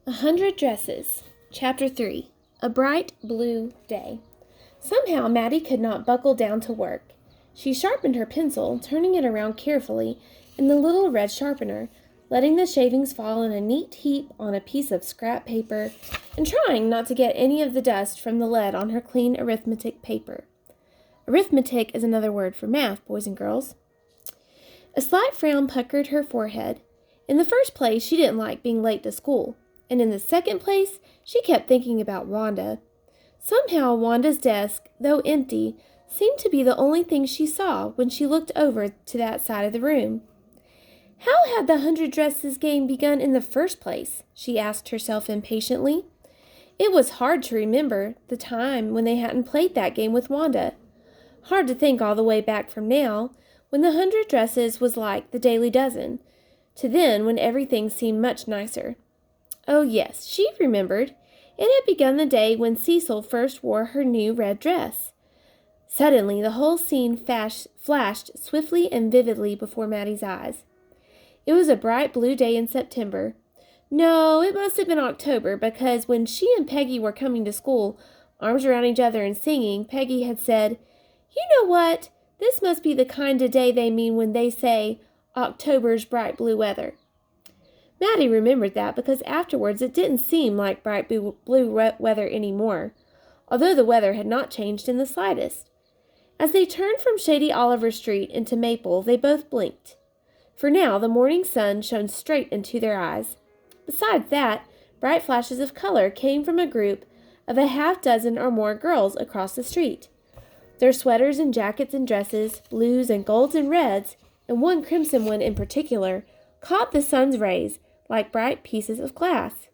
100 Dresses, Chapter 3, A Bright Blue Day. Somehow Maddie could not buckle down to work. She sharpened her pencil, turning it around carefully in the little red sharpener, letting the shavings fall in a neat heap on a piece of scrap paper, and trying not to get any of the dust from the lead on her clean arithmetic paper. Arithmetic is another word for math, boys and girls. A slight frown puckered her forehead. In the first place, she didn't like being late to school. And in the second place, she kept thinking about Wanda. Somehow Wanda's desk, though empty, seemed to be the only thing she saw when she looked over to that side of the room. How had the 100 Dresses game begun in the first place? She asked herself impatiently. It was hard to remember the time when they hadn't played that game with Wanda. Hard to think all the way back from now, when the 100 Dresses was like the Daily Dozen, to then when everything seemed much nicer. Oh yes, she remembered. It had begun the day when Cecil first wore her new red dress. Suddenly, the whole scene flashed swiftly and vividly before Maddie's eyes. It was a bright blue day in September. No, it must have been October, because when she and Peggy were coming to school, arms around each other and singing, Peggy had said, "You know what? This must be the kind of day they mean when they say, October's bright blue weather." Maddie remembered that because afterwards it didn't seem like bright blue weather anymore, although the weather had not changed in the slightest. As they turned from shady Oliver Street into Maple, they both blinked. For now the morning sun shone straight into their eyes. Besides that, bright flashes of color came from a group of a half-dozen or more girls across the street. Their sweaters and jackets and dresses, blues and golds and reds, and one crimson one in particular, caught the sun's rays like bright pieces of glass.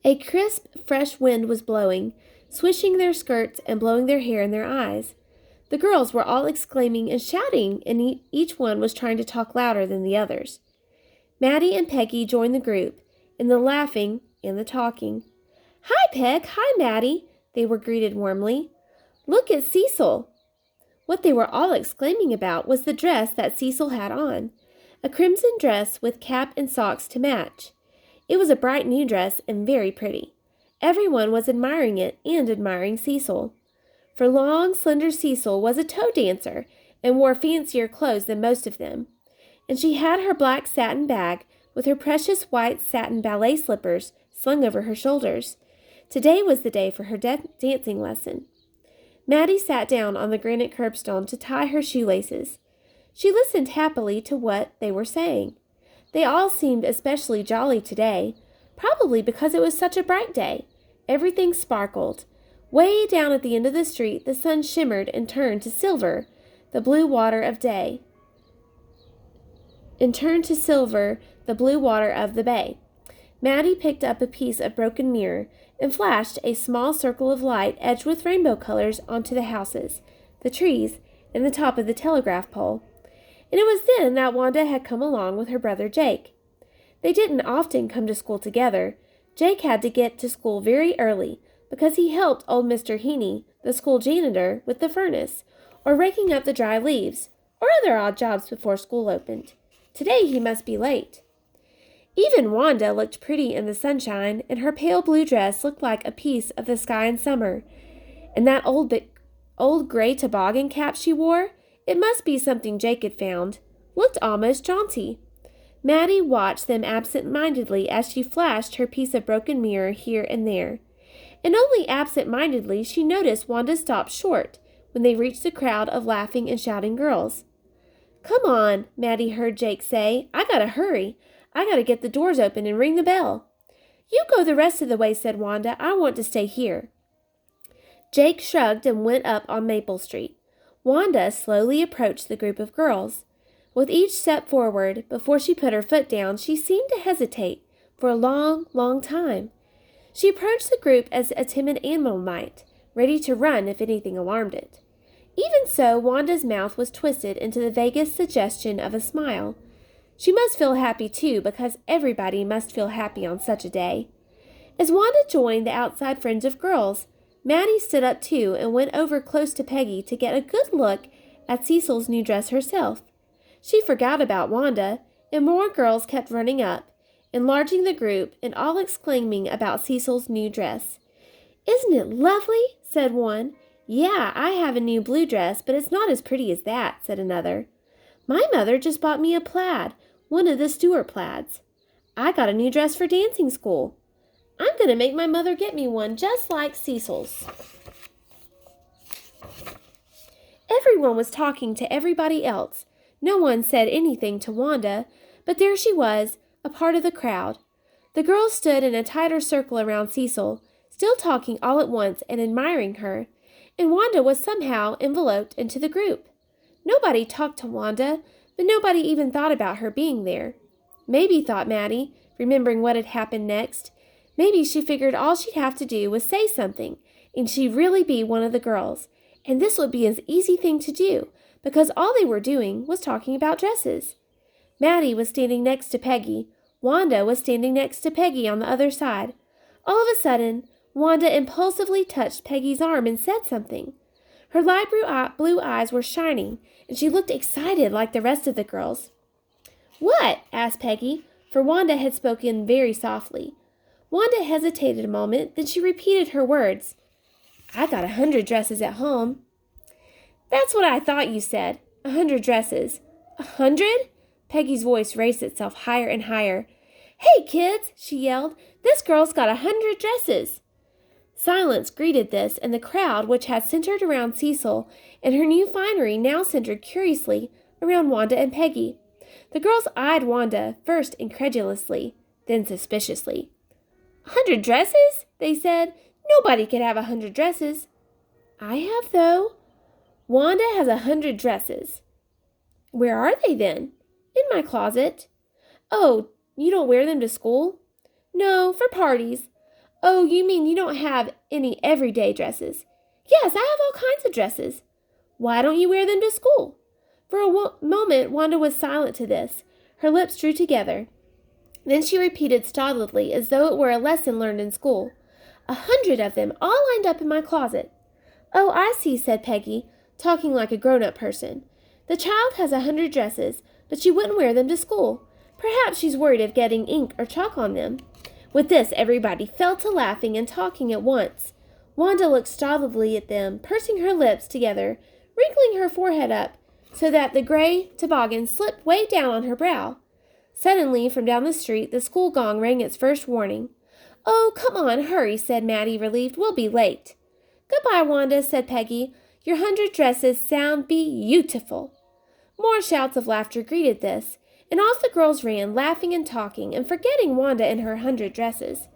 A crisp, fresh wind was blowing, swishing their skirts and blowing their hair in their eyes. The girls were all exclaiming and shouting, and each one was trying to talk louder than the others. Maddie and Peggy joined the group, in the laughing and the talking. "Hi, Peg! Hi, Maddie!" they were greeted warmly. "Look at Cecil!" What they were all exclaiming about was the dress that Cecil had on, a crimson dress with cap and socks to match. It was a bright new dress and very pretty. Everyone was admiring it and admiring Cecil. For long, slender Cecil was a toe dancer and wore fancier clothes than most of them. And she had her black satin bag with her precious white satin ballet slippers slung over her shoulders. Today was the day for her dancing lesson. Maddie sat down on the granite curbstone to tie her shoelaces. She listened happily to what they were saying. They all seemed especially jolly today, probably because it was such a bright day. Everything sparkled. Way down at the end of the street, the sun shimmered and turned to silver, the blue water of the bay. Maddie picked up a piece of broken mirror and flashed a small circle of light edged with rainbow colors onto the houses, the trees, and the top of the telegraph pole. And it was then that Wanda had come along with her brother Jake. They didn't often come to school together. Jake had to get to school very early because he helped old Mr. Heaney, the school janitor, with the furnace, or raking up the dry leaves, or other odd jobs before school opened. Today he must be late. Even Wanda looked pretty in the sunshine, and her pale blue dress looked like a piece of the sky in summer. And that old gray toboggan cap she wore, it must be something Jake had found, looked almost jaunty. Maddie watched them absent-mindedly as she flashed her piece of broken mirror here and there. And only absent-mindedly she noticed Wanda stop short when they reached the crowd of laughing and shouting girls. "Come on," Maddie heard Jake say. "I gotta hurry. I gotta get the doors open and ring the bell." "You go the rest of the way," said Wanda. "I want to stay here." Jake shrugged and went up on Maple Street. Wanda slowly approached the group of girls. With each step forward, before she put her foot down, she seemed to hesitate for a long, long time. She approached the group as a timid animal might, ready to run if anything alarmed it. Even so, Wanda's mouth was twisted into the vaguest suggestion of a smile. She must feel happy, too, because everybody must feel happy on such a day. As Wanda joined the outside fringe of girls, Maddie stood up, too, and went over close to Peggy to get a good look at Cecil's new dress herself. She forgot about Wanda, and more girls kept running up, enlarging the group and all exclaiming about Cecil's new dress. "Isn't it lovely?" said one. "Yeah, I have a new blue dress, but it's not as pretty as that," said another. "My mother just bought me a plaid, one of the Stewart plaids. I got a new dress for dancing school. I'm going to make my mother get me one just like Cecil's." Everyone was talking to everybody else. No one said anything to Wanda, but there she was, a part of the crowd. The girls stood in a tighter circle around Cecil, still talking all at once and admiring her, and Wanda was somehow enveloped into the group. Nobody talked to Wanda, but nobody even thought about her being there. Maybe, thought Maddie, remembering what had happened next, maybe she figured all she'd have to do was say something, and she'd really be one of the girls, and this would be an easy thing to do, because all they were doing was talking about dresses. Maddie was standing next to Peggy. Wanda was standing next to Peggy on the other side. All of a sudden, Wanda impulsively touched Peggy's arm and said something. Her light blue eyes were shining, and she looked excited like the rest of the girls. "What?" asked Peggy, for Wanda had spoken very softly. Wanda hesitated a moment, then she repeated her words. "I got 100 dresses at home." "That's what I thought you said. 100 dresses." 100? Peggy's voice raised itself higher and higher. "Hey, kids," she yelled, "this girl's got 100 dresses." Silence greeted this, and the crowd, which had centered around Cecil and her new finery, now centered curiously around Wanda and Peggy. The girls eyed Wanda, first incredulously, then suspiciously. "100 dresses?" they said. "Nobody could have 100 dresses." "I have, though." "Wanda has 100 dresses." "Where are they, then?" "In my closet." "Oh, you don't wear them to school?" "No, for parties." "Oh, you mean you don't have any everyday dresses?" "Yes, I have all kinds of dresses." "Why don't you wear them to school?" For a moment, Wanda was silent to this. Her lips drew together. Then she repeated stolidly, as though it were a lesson learned in school. 100 of them, all lined up in my closet." "Oh, I see," said Peggy, talking like a grown-up person. "The child has 100 dresses, but she wouldn't wear them to school. Perhaps she's worried of getting ink or chalk on them." With this, everybody fell to laughing and talking at once. Wanda looked stolidly at them, pursing her lips together, wrinkling her forehead up, so that the gray toboggan slipped way down on her brow. Suddenly, from down the street, the school gong rang its first warning. "Oh, come on, hurry," said Maddie, relieved. "We'll be late." "Goodbye, Wanda," said Peggy. "Your 100 dresses sound beautiful." More shouts of laughter greeted this, and off the girls ran, laughing and talking, and forgetting Wanda and her 100 dresses.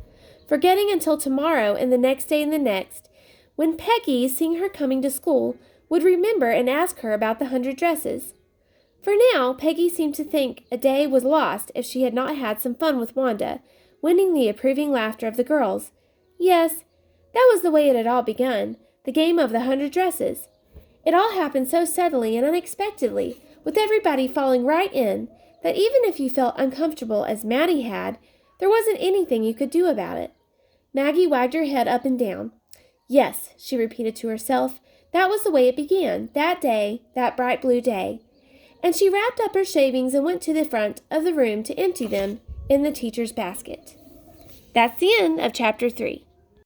Forgetting until tomorrow and the next day and the next, when Peggy, seeing her coming to school, would remember and ask her about the 100 dresses. For now, Peggy seemed to think a day was lost if she had not had some fun with Wanda, winning the approving laughter of the girls. Yes, that was the way it had all begun, the game of the 100 dresses. It all happened so suddenly and unexpectedly, with everybody falling right in, that even if you felt uncomfortable as Maddie had, there wasn't anything you could do about it. Maggie wagged her head up and down. Yes, she repeated to herself, that was the way it began, that day, that bright blue day. And she wrapped up her shavings and went to the front of the room to empty them in the teacher's basket. That's the end of Chapter 3.